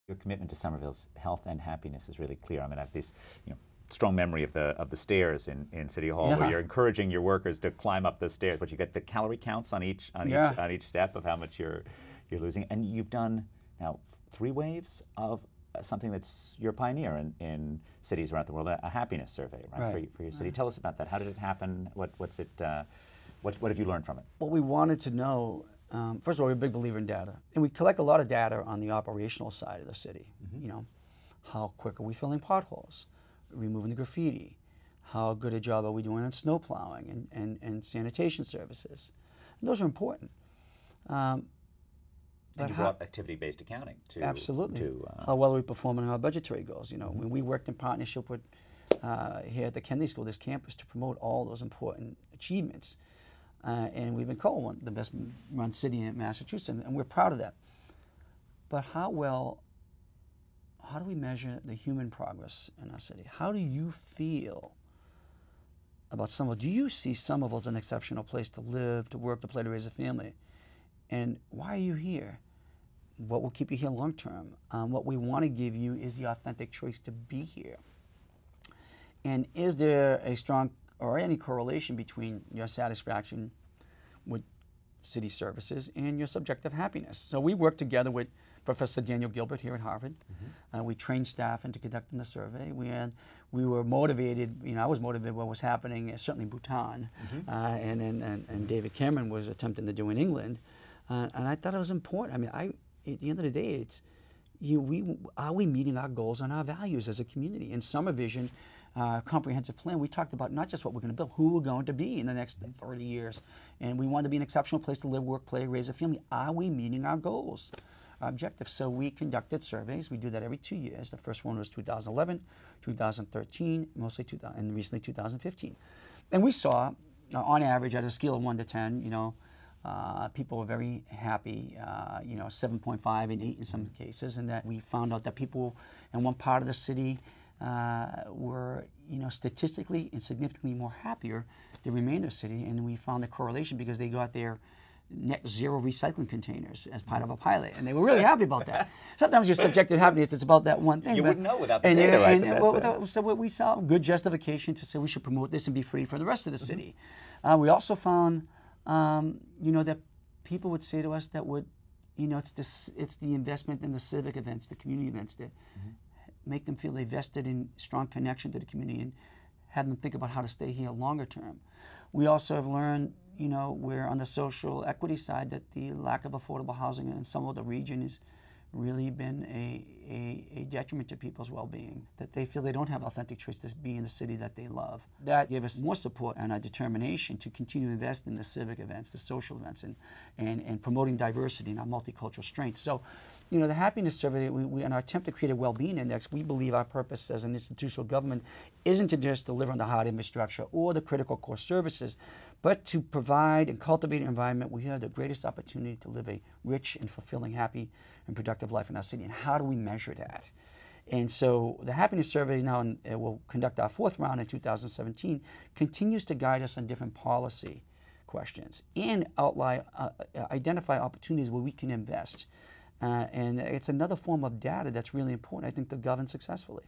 Your commitment to Somerville's health and happiness is really clear. I mean, I have this, strong memory of the stairs in City Hall, where you're encouraging your workers to climb up the stairs, but you get the calorie counts on each each step of how much you're losing. And you've done now 3 waves of something that's you're a pioneer in cities around the world, a happiness survey, right? For your city. Tell us about that. How did it happen? What's it? What have you learned from it? What we wanted to know. First of all, we're a big believer in data, and we collect a lot of data on the operational side of the city. How quick are we filling potholes, removing the graffiti, how good a job are we doing on snow plowing and sanitation services. And those are important. And you brought activity-based accounting to absolutely. How well are we performing on our budgetary goals? When we worked in partnership with here at the Kennedy School, this campus, to promote all those important achievements. And we've been called the best run city in Massachusetts, and we're proud of that. But how do we measure the human progress in our city? How do you feel about Somerville? Do you see Somerville as an exceptional place to live, to work, to play, to raise a family? And why are you here? What will keep you here long term? What we want to give you is the authentic choice to be here. And is there a strong or any correlation between your satisfaction with city services and your subjective happiness? So we work together with Professor Daniel Gilbert here at Harvard. We trained staff into conducting the survey. We were motivated. I was motivated by what was happening, certainly in Bhutan, and David Cameron was attempting to do in England, and I thought it was important. I mean, at the end of the day, it's are we meeting our goals and our values as a community? In Summer Vision, comprehensive plan, we talked about not just what we're going to build, who we're going to be in the next 30 years. And we want to be an exceptional place to live, work, play, raise a family. Are we meeting our goals, our objectives? So we conducted surveys. We do that every 2 years. The first one was 2011, 2013, and recently 2015. And we saw, on average, at a scale of 1 to 10, people were very happy, 7.5 and 8 in some cases, and that we found out that people in one part of the city were, statistically and significantly more happier than the remainder of the city, and we found a correlation because they got their net zero recycling containers as part of a pilot, and they were really happy about that. Sometimes your subjective happiness, it's about that one thing. You wouldn't know without the data, right? So we saw good justification to say we should promote this and be free for the rest of the city. We also found, that people would say to us that it's the investment in the civic events, the community events that make them feel they vested in strong connection to the community and have them think about how to stay here longer term. We also have learned, we're on the social equity side, that the lack of affordable housing in some of the region has really been a detriment to people's well-being, that they feel they don't have authentic choice to be in the city that they love. That gave us more support and our determination to continue to invest in the civic events, the social events, and promoting diversity and our multicultural strengths. So, the happiness survey, we in our attempt to create a well-being index, we believe our purpose as an institutional government isn't to just deliver on the hard infrastructure or the critical core services, but to provide and cultivate an environment where you have the greatest opportunity to live a rich and fulfilling, happy and productive life in our city. And how do we measure that? And so the happiness survey now, and we'll conduct our 4th round in 2017, continues to guide us on different policy questions and identify opportunities where we can invest. And it's another form of data that's really important, I think, to govern successfully.